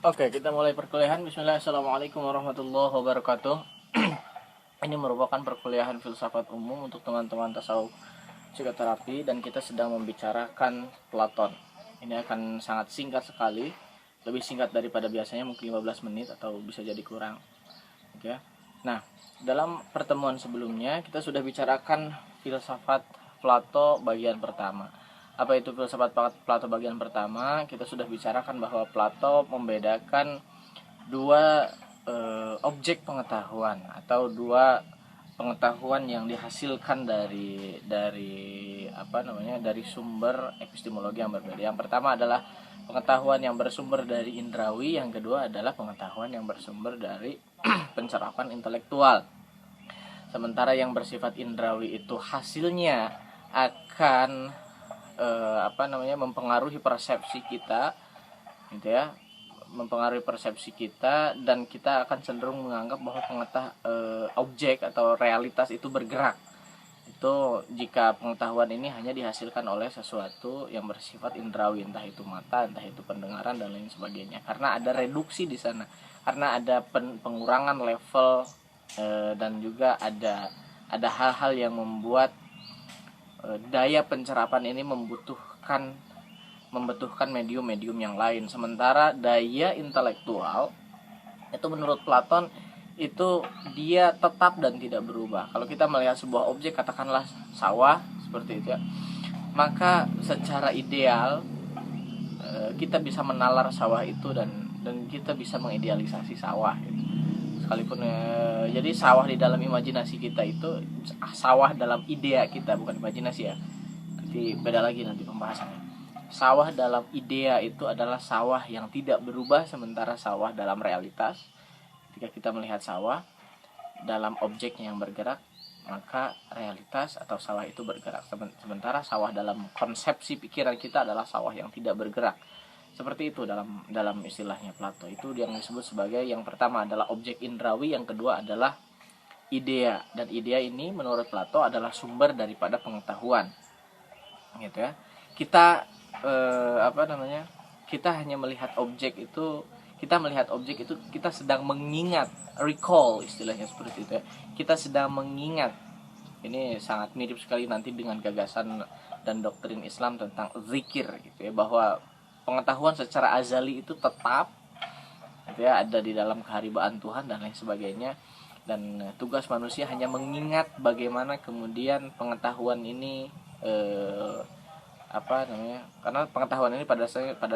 Oke, kita mulai perkuliahan. Bismillah, assalamualaikum warahmatullahi wabarakatuh. Ini merupakan perkuliahan filsafat umum untuk teman-teman tasawuf psikoterapi dan kita sedang membicarakan Platon. Ini akan sangat singkat sekali, lebih singkat daripada biasanya, mungkin 15 menit atau bisa jadi kurang. Oke. Nah, dalam pertemuan sebelumnya kita sudah bicarakan filsafat Plato bagian pertama. Apa itu filsafat Plato bagian pertama? Kita sudah bicarakan bahwa Plato membedakan dua objek pengetahuan atau dua pengetahuan yang dihasilkan dari sumber epistemologi yang berbeda. Yang pertama adalah pengetahuan yang bersumber dari indrawi, yang kedua adalah pengetahuan yang bersumber dari pencerapan intelektual. Sementara yang bersifat indrawi itu hasilnya akan mempengaruhi persepsi kita, gitu ya, mempengaruhi persepsi kita, dan kita akan cenderung menganggap bahwa objek atau realitas itu bergerak. Itu jika pengetahuan ini hanya dihasilkan oleh sesuatu yang bersifat indrawi, entah itu mata, entah itu pendengaran dan lain sebagainya. Karena ada reduksi di sana, karena ada pengurangan level, dan juga ada hal-hal yang membuat daya pencerapan ini membutuhkan medium-medium yang lain. Sementara daya intelektual itu menurut Platon itu dia tetap dan tidak berubah. Kalau kita melihat sebuah objek, katakanlah sawah seperti itu ya, maka secara ideal kita bisa menalar sawah itu dan kita bisa mengidealisasi sawah gitu. Sekalipun jadi sawah di dalam imajinasi kita itu sawah dalam idea kita, bukan imajinasi ya. Nanti beda lagi nanti pembahasannya. Sawah dalam idea itu adalah sawah yang tidak berubah, sementara sawah dalam realitas, ketika kita melihat sawah dalam objeknya yang bergerak, maka realitas atau sawah itu bergerak. Sementara sawah dalam konsepsi pikiran kita adalah sawah yang tidak bergerak. Seperti itu dalam istilahnya Plato. Itu yang disebut sebagai, yang pertama adalah objek indrawi, yang kedua adalah idea. Dan idea ini menurut Plato adalah sumber daripada pengetahuan. Gitu ya. Kita kita hanya melihat objek itu, kita sedang mengingat, recall istilahnya seperti itu ya. Kita sedang mengingat. Ini sangat mirip sekali nanti dengan gagasan dan doktrin Islam tentang zikir gitu ya, bahwa pengetahuan secara azali itu tetap gitu ya, ada di dalam keharibaan Tuhan dan lain sebagainya, dan tugas manusia hanya mengingat bagaimana kemudian pengetahuan ini karena pengetahuan ini pada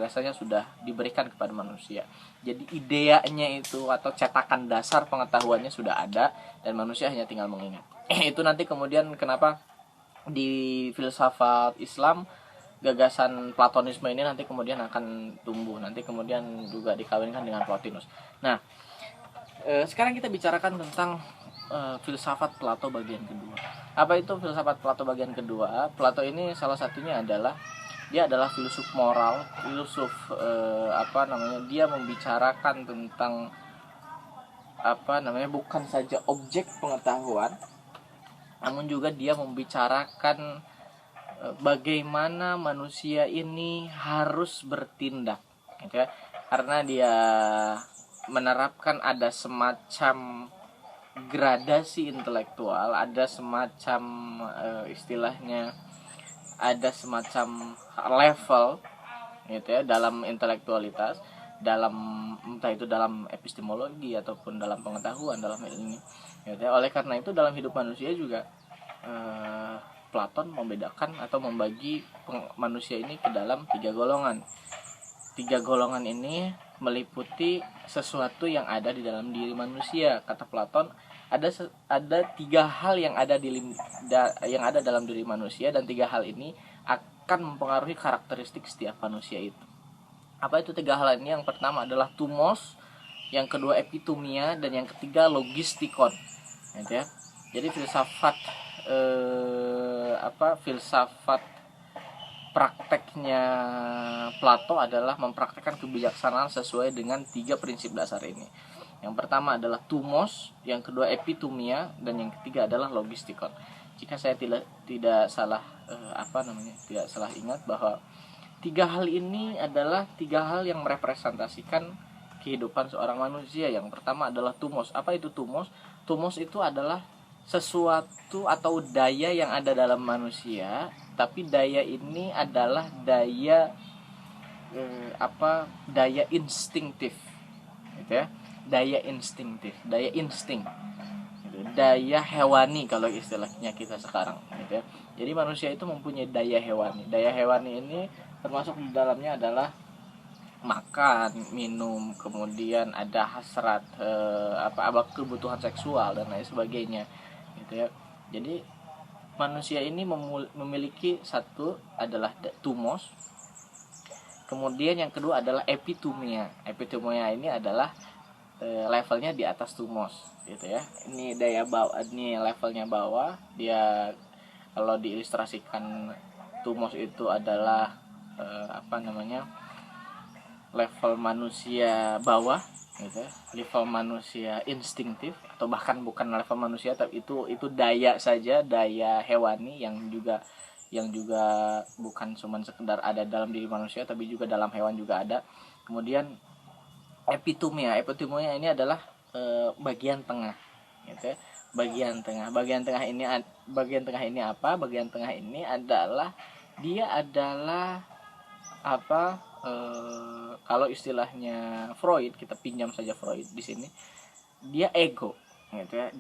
dasarnya sudah diberikan kepada manusia. Jadi ideanya itu atau cetakan dasar pengetahuannya sudah ada dan manusia hanya tinggal mengingat. Itu nanti kemudian kenapa di filsafat Islam gagasan Platonisme ini nanti kemudian akan tumbuh, nanti kemudian juga dikawinkan dengan Plotinus. Nah, sekarang kita bicarakan tentang filsafat Plato bagian kedua. Apa itu filsafat Plato bagian kedua? Plato ini salah satunya adalah dia adalah filsuf moral, dia membicarakan tentang bukan saja objek pengetahuan, namun juga dia membicarakan bagaimana manusia ini harus bertindak, gitu ya. Karena dia menerapkan ada semacam gradasi intelektual, ada semacam istilahnya ada semacam level gitu ya dalam intelektualitas, dalam entah itu dalam epistemologi ataupun dalam pengetahuan dalam hal ini gitu ya. Oleh karena itu dalam hidup manusia juga Platon membedakan atau membagi manusia ini ke dalam 3 golongan. 3 golongan ini meliputi sesuatu yang ada di dalam diri manusia. Kata Platon, ada 3 hal yang ada dalam diri manusia, dan 3 hal ini akan mempengaruhi karakteristik setiap manusia itu. Apa itu 3 hal ini? Yang pertama adalah tumos, yang kedua epitumia, dan yang ketiga logistikon. Gitu ya. Jadi filsafat prakteknya Plato adalah mempraktekkan kebijaksanaan sesuai dengan 3 prinsip dasar ini. Yang pertama adalah tumos, yang kedua epitumia, dan yang ketiga adalah logistikon. Jika saya tidak salah ingat bahwa 3 hal ini adalah 3 hal yang merepresentasikan kehidupan seorang manusia. Yang pertama adalah tumos. Apa itu tumos? Tumos itu adalah sesuatu atau daya yang ada dalam manusia, tapi daya ini adalah daya daya instinktif, gitu ya. Daya instinktif, daya insting, gitu. Daya hewani kalau istilahnya kita sekarang, gitu ya. Jadi manusia itu mempunyai daya hewani. Daya hewani ini termasuk di dalamnya adalah makan, minum, kemudian ada hasrat kebutuhan seksual dan lain sebagainya, gitu ya. Jadi manusia ini memiliki satu adalah tumos. Kemudian yang kedua adalah epitumia. Epitumia ini adalah levelnya di atas tumos, gitu ya. Ini daya bawah, ini levelnya bawah. Dia kalau diilustrasikan tumos itu adalah level manusia bawah, gitu ya. Level manusia instinktif, atau bahkan bukan level manusia, tapi itu daya saja, daya hewani yang juga bukan cuma sekedar ada dalam diri manusia, tapi juga dalam hewan juga ada. Kemudian epitumia ini adalah bagian tengah, gitu ya. Bagian tengah ini apa? Bagian tengah ini adalah dia adalah kalau istilahnya Freud, kita pinjam saja Freud di sini, dia ego, gitu ya.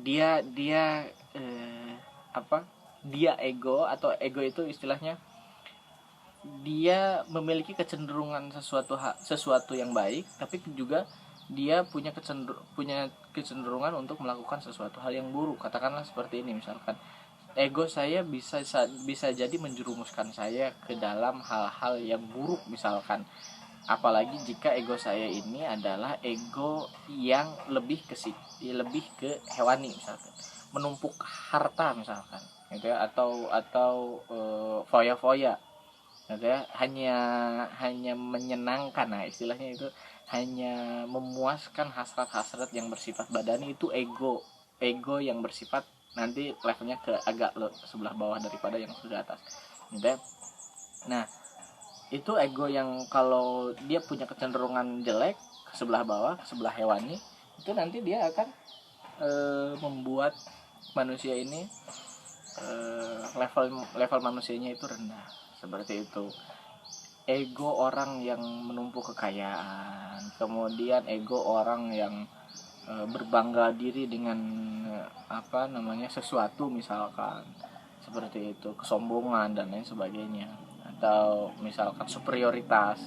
Dia ego, atau ego itu istilahnya dia memiliki kecenderungan sesuatu yang baik, tapi juga dia punya kecenderungan untuk melakukan sesuatu hal yang buruk. Katakanlah seperti ini, misalkan ego saya bisa jadi menjerumuskan saya ke dalam hal-hal yang buruk, misalkan. Apalagi jika ego saya ini adalah ego yang lebih ke hewani, misalkan menumpuk harta, misalkan, gitu ya, atau foya-foya, gitu ya, hanya menyenangkan. Nah, istilahnya itu hanya memuaskan hasrat-hasrat yang bersifat badani. Itu ego yang bersifat nanti levelnya ke agak sebelah bawah daripada yang sudah atas, gitu ya. Nah, itu ego yang kalau dia punya kecenderungan jelek ke sebelah bawah, ke sebelah hewani, itu nanti dia akan membuat manusia ini level manusianya itu rendah, seperti itu. Ego orang yang menumpuk kekayaan, kemudian ego orang yang berbangga diri dengan sesuatu, misalkan seperti itu, kesombongan dan lain sebagainya. Atau misalkan superioritas,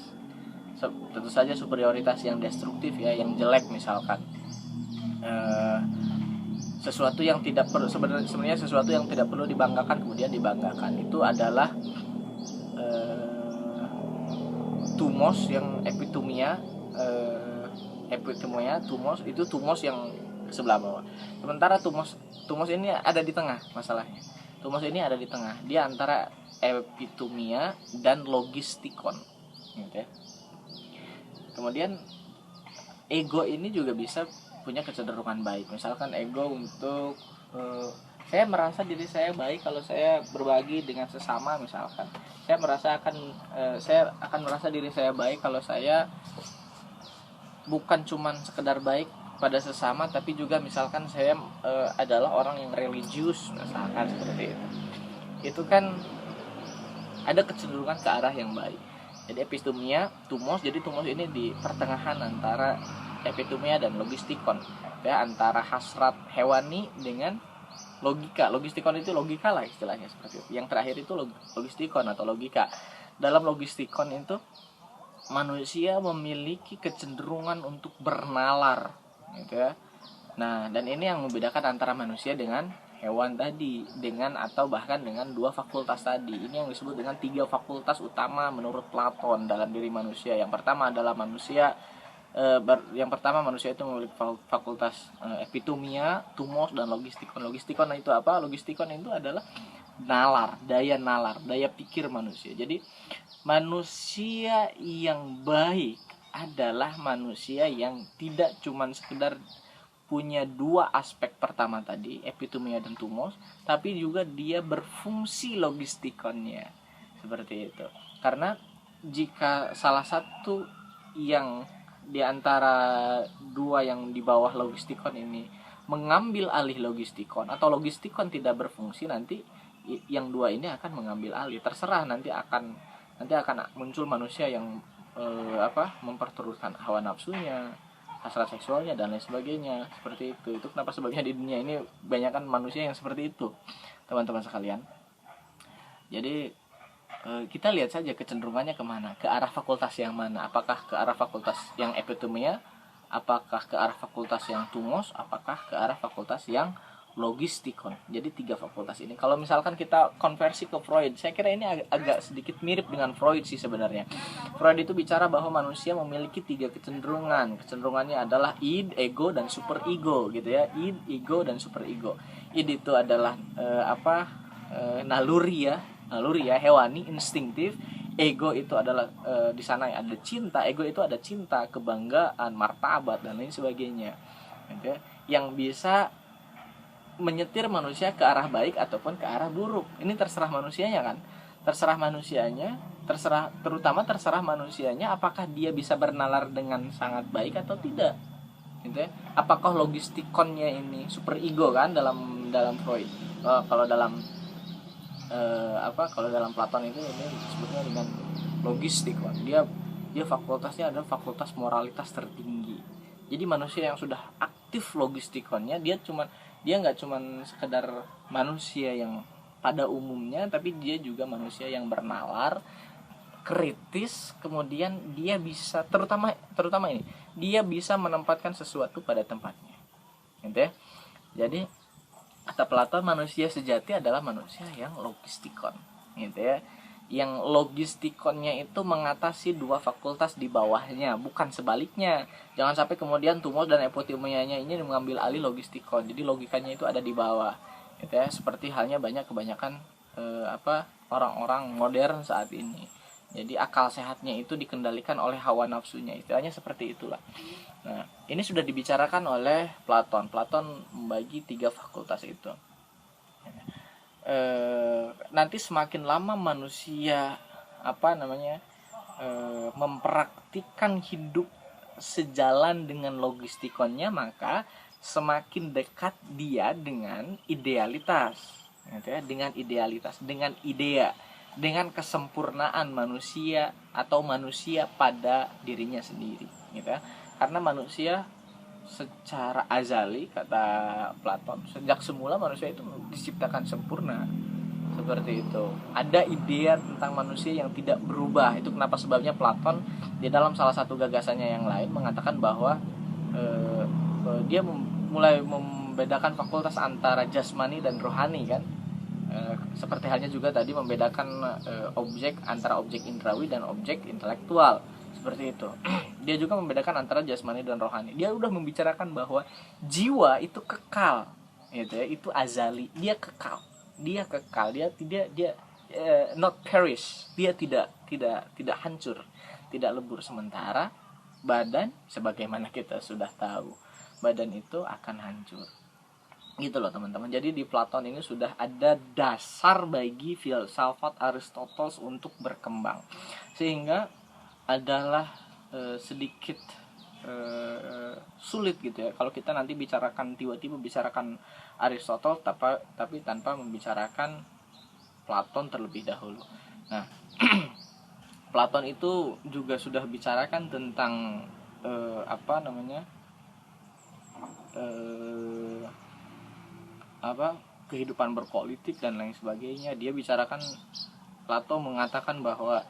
tentu saja superioritas yang destruktif ya, yang jelek, misalkan sesuatu yang tidak perlu, sebenarnya sesuatu yang tidak perlu dibanggakan kemudian dibanggakan. Itu adalah tumos yang epitumia. Tumos itu tumos yang sebelah bawah. Sementara tumos ini ada di tengah, masalahnya. Tumos ini ada di tengah. Dia antara epitumia dan logistikon, gitu ya. Kemudian ego ini juga bisa punya kecenderungan baik. Misalkan ego untuk saya merasa diri saya baik kalau saya berbagi dengan sesama, misalkan. Saya akan merasa diri saya baik kalau saya bukan cuman sekedar baik pada sesama, tapi juga misalkan saya adalah orang yang religius, misalkan seperti itu. Itu kan ada kecenderungan ke arah yang baik. Jadi epistemia, tumos. Jadi tumos ini di pertengahan antara epitumia dan logistikon, ya, antara hasrat hewani dengan logika. Logistikon itu logika lah istilahnya, seperti itu. Yang terakhir itu logistikon atau logika. Dalam logistikon itu manusia memiliki kecenderungan untuk bernalar, gitu ya. Nah, dan ini yang membedakan antara manusia dengan hewan tadi, atau bahkan dengan dua fakultas tadi. Ini yang disebut dengan 3 fakultas utama menurut Platon dalam diri manusia. Yang pertama adalah manusia itu memiliki fakultas epitumia, tumos, dan logistikon. Logistikon itu apa? Logistikon itu adalah nalar, daya pikir manusia. Jadi manusia yang baik adalah manusia yang tidak cuma sekedar punya 2 aspek pertama tadi, epitumia dan tumos, tapi juga dia berfungsi logistikonnya, seperti itu. Karena jika salah satu yang di antara dua yang di bawah logistikon ini mengambil alih logistikon atau logistikon tidak berfungsi, nanti yang dua ini akan mengambil alih. Terserah, nanti akan muncul manusia yang memperturutkan hawa nafsunya, hasrat seksualnya dan lain sebagainya, seperti itu. Itu kenapa sebabnya di dunia ini banyakkan manusia yang seperti itu, teman-teman sekalian. Jadi kita lihat saja kecenderungannya kemana, ke arah fakultas yang mana, apakah ke arah fakultas yang epitemia, apakah ke arah fakultas yang tumos, apakah ke arah fakultas yang logistikon. Jadi 3 fakultas ini. Kalau misalkan kita konversi ke Freud, saya kira ini agak sedikit mirip dengan Freud sih sebenarnya. Freud itu bicara bahwa manusia memiliki 3 kecenderungan. Kecenderungannya adalah id, ego, dan super ego gitu ya. Id, ego, dan super ego. Id itu adalah naluri ya, hewani, instingtif. Ego itu adalah di sana ada cinta. Ego itu ada cinta, kebanggaan, martabat dan lain sebagainya. Okay? Yang bisa menyetir manusia ke arah baik ataupun ke arah buruk. Ini terserah manusianya kan. Terserah manusianya apakah dia bisa bernalar dengan sangat baik atau tidak. Gitu ya. Apakah logistikonnya ini super ego kan dalam Freud. Kalau dalam Platon itu ini disebutnya dengan logistikon. Dia fakultasnya adalah fakultas moralitas tertinggi. Jadi manusia yang sudah aktif logistikonnya, dia nggak cuman sekedar manusia yang pada umumnya, tapi dia juga manusia yang bernalar, kritis, kemudian dia bisa terutama ini, dia bisa menempatkan sesuatu pada tempatnya. Gitu ya. Jadi kata Platon, manusia sejati adalah manusia yang logistikon, gitu ya. Yang logistikonnya itu mengatasi 2 fakultas di bawahnya, bukan sebaliknya. Jangan sampai kemudian tumos dan epotimianya ini mengambil alih logistikon. Jadi logikanya itu ada di bawah, gitu ya. Seperti halnya kebanyakan orang-orang modern saat ini. Jadi akal sehatnya itu dikendalikan oleh hawa nafsunya, istilahnya seperti itulah. Nah, ini sudah dibicarakan oleh Platon. Platon membagi 3 fakultas itu. Nanti semakin lama manusia mempraktikkan hidup sejalan dengan logistikonnya, maka semakin dekat dia dengan idealitas, gitu ya, dengan idea, dengan kesempurnaan manusia atau manusia pada dirinya sendiri, gitu ya. Karena manusia secara azali, kata Platon, sejak semula manusia itu diciptakan sempurna, seperti itu. Ada ide tentang manusia yang tidak berubah. Itu kenapa sebabnya Platon di dalam salah satu gagasannya yang lain mengatakan bahwa dia mulai membedakan fakultas antara jasmani dan rohani kan. Seperti halnya juga tadi membedakan objek antara objek indrawi dan objek intelektual, seperti itu. Dia juga membedakan antara jasmani dan rohani. Dia udah membicarakan bahwa jiwa itu kekal, gitu ya, itu azali, dia kekal, dia not perish, dia tidak hancur, tidak lebur. Sementara badan, sebagaimana kita sudah tahu, badan itu akan hancur. Gitu loh teman-teman. Jadi di Platon ini sudah ada dasar bagi filsafat Aristoteles untuk berkembang, sehingga adalah sedikit sulit gitu ya kalau kita nanti tiba-tiba bicarakan Aristoteles tapi tanpa membicarakan Platon terlebih dahulu. Nah, Platon itu juga sudah bicarakan tentang kehidupan berpolitik dan lain sebagainya. Dia bicarakan, Plato mengatakan bahwa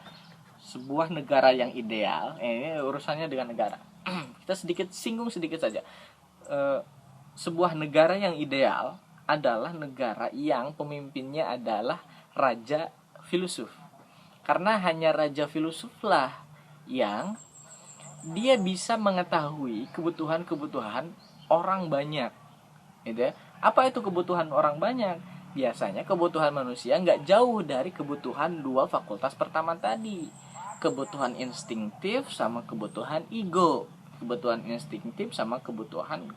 sebuah negara yang ideal, ini urusannya dengan negara. Kita singgung sedikit saja. Sebuah negara yang ideal adalah negara yang pemimpinnya adalah raja filosof. Karena hanya raja filosoflah yang dia bisa mengetahui kebutuhan-kebutuhan orang banyak, gitu ya. Apa itu kebutuhan orang banyak? Biasanya kebutuhan manusia nggak jauh dari kebutuhan 2 fakultas pertama tadi. Kebutuhan instingtif sama kebutuhan ego. Kebutuhan instingtif sama kebutuhan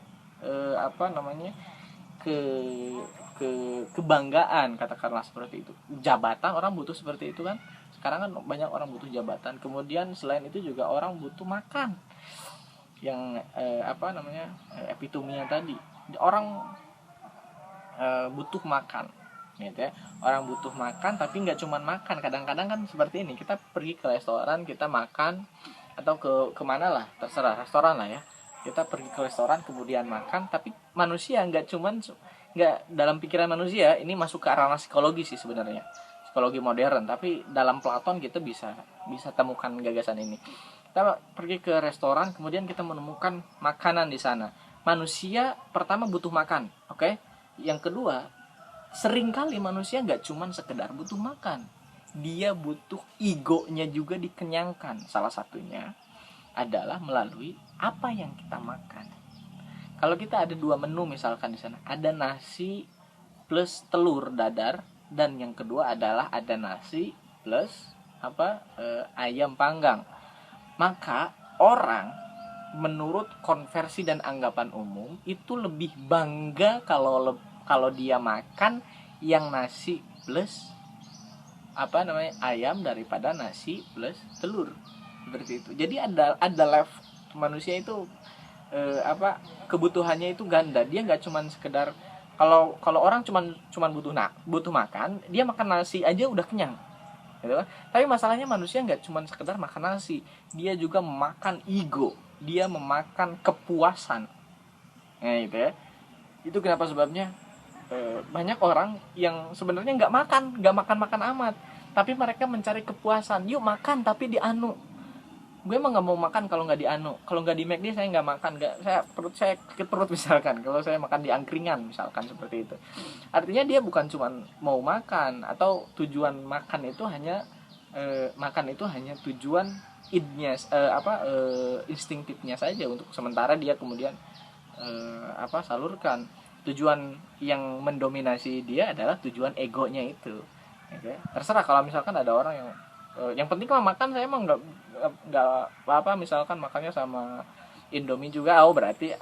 kebanggaan, katakanlah seperti itu. Jabatan, orang butuh seperti itu kan. Sekarang kan banyak orang butuh jabatan. Kemudian selain itu juga orang butuh makan. epitominya tadi. Orang butuh makan, gitu ya. Orang butuh makan, tapi nggak cuma makan. Kadang-kadang kan seperti ini, kita pergi ke restoran, kita makan, atau kemana lah, terserah, restoran lah ya. Kita pergi ke restoran kemudian makan, tapi manusia nggak, dalam pikiran manusia ini masuk ke ranah psikologi sih sebenarnya, psikologi modern. Tapi dalam Platon kita bisa temukan gagasan ini. Kita pergi ke restoran, kemudian kita menemukan makanan di sana. Manusia pertama butuh makan, oke? Yang kedua, seringkali manusia nggak cuma sekedar butuh makan, dia butuh egonya juga dikenyangkan. Salah satunya adalah melalui apa yang kita makan. Kalau kita ada 2 menu misalkan di sana, ada nasi plus telur dadar, dan yang kedua adalah ada nasi plus ayam panggang. Maka orang menurut konversi dan anggapan umum itu lebih bangga kalau dia makan yang nasi plus ayam daripada nasi plus telur, seperti itu. Jadi ada level manusia itu kebutuhannya itu ganda. Dia nggak cuman sekedar, kalau orang cuman butuh makan, dia makan nasi aja udah kenyang, gitu kan. Tapi masalahnya manusia nggak cuma sekedar makan nasi, dia juga memakan ego, dia memakan kepuasan. Nah itu ya, itu kenapa sebabnya banyak orang yang sebenarnya nggak makan amat, tapi mereka mencari kepuasan. Yuk makan tapi gue emang nggak mau makan kalau nggak kalau nggak di McD saya nggak makan, perut saya sakit perut misalkan, kalau saya makan di angkringan misalkan, seperti itu. Artinya dia bukan cuma mau makan, atau tujuan makan itu hanya tujuan instingtifnya saja untuk sementara dia kemudian salurkan. Tujuan yang mendominasi dia adalah tujuan egonya itu. Okay? Terserah kalau misalkan ada orang yang penting kalau makan, saya emang nggak misalkan makannya sama Indomie juga, berarti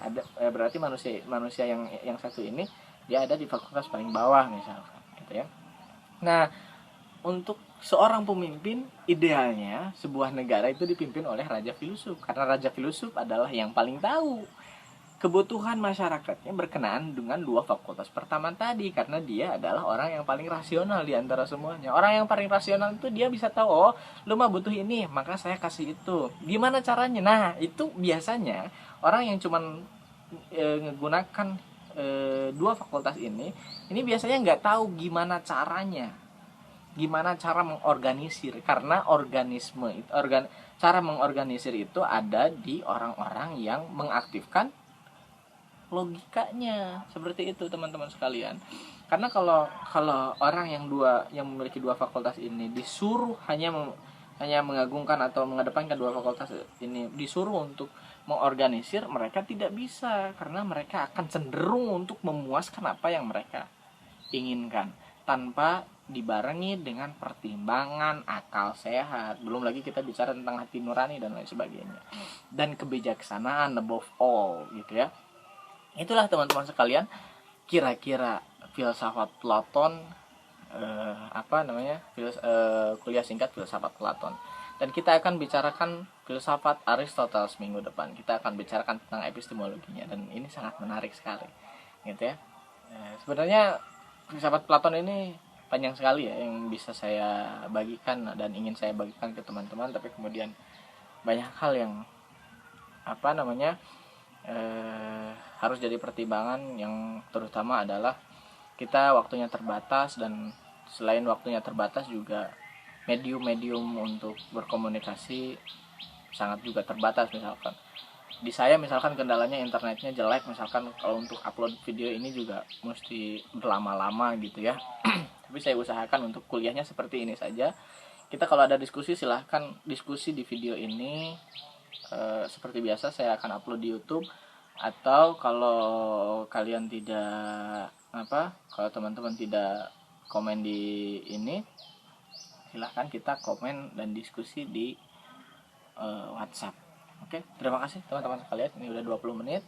manusia yang satu ini dia ada di fakultas paling bawah misalkan, gitu ya. Nah, untuk seorang pemimpin, idealnya sebuah negara itu dipimpin oleh raja filosof, karena raja filosof adalah yang paling tahu kebutuhan masyarakatnya berkenaan dengan 2 fakultas pertama tadi, karena dia adalah orang yang paling rasional di antara semuanya. Orang yang paling rasional itu dia bisa tahu, oh lu mah butuh ini, maka saya kasih itu. Gimana caranya? Nah itu biasanya orang yang cuman menggunakan 2 fakultas ini biasanya nggak tahu gimana caranya, gimana cara mengorganisir, karena cara mengorganisir itu ada di orang-orang yang mengaktifkan logikanya, seperti itu teman-teman sekalian. Karena kalau orang yang memiliki 2 fakultas ini disuruh hanya mengagungkan atau mengedepankan 2 fakultas ini, disuruh untuk mengorganisir, mereka tidak bisa, karena mereka akan cenderung untuk memuaskan apa yang mereka inginkan tanpa dibarengi dengan pertimbangan akal sehat. Belum lagi kita bicara tentang hati nurani dan lain sebagainya, dan kebijaksanaan above all, gitu ya. Itulah teman-teman sekalian, kira-kira filsafat Platon, kuliah singkat filsafat Platon. Dan kita akan bicarakan filsafat Aristoteles minggu depan. Kita akan bicarakan tentang epistemologinya, dan ini sangat menarik sekali, gitu ya. Sebenarnya filsafat Platon ini panjang sekali ya yang bisa saya bagikan dan ingin saya bagikan ke teman-teman, tapi kemudian banyak hal yang harus jadi pertimbangan, yang terutama adalah kita waktunya terbatas, dan selain waktunya terbatas juga medium untuk berkomunikasi sangat juga terbatas. Misalkan di saya kendalanya internetnya jelek, misalkan kalau untuk upload video ini juga mesti berlama-lama gitu ya. Tapi saya usahakan untuk kuliahnya seperti ini saja. Kita kalau ada diskusi silahkan diskusi di video ini. Seperti biasa saya akan upload di YouTube, atau kalau kalian kalau teman-teman tidak komen di ini, silahkan kita komen dan diskusi di WhatsApp. Oke, terima kasih teman-teman sekalian. Ini udah 20 menit.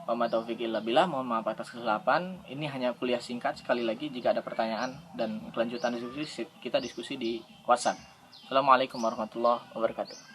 Wa ma taufiq illa billah. Mohon maaf atas kesalahan. Ini hanya kuliah singkat. Sekali lagi, jika ada pertanyaan dan kelanjutan diskusi, kita diskusi di WhatsApp. Assalamualaikum warahmatullahi wabarakatuh.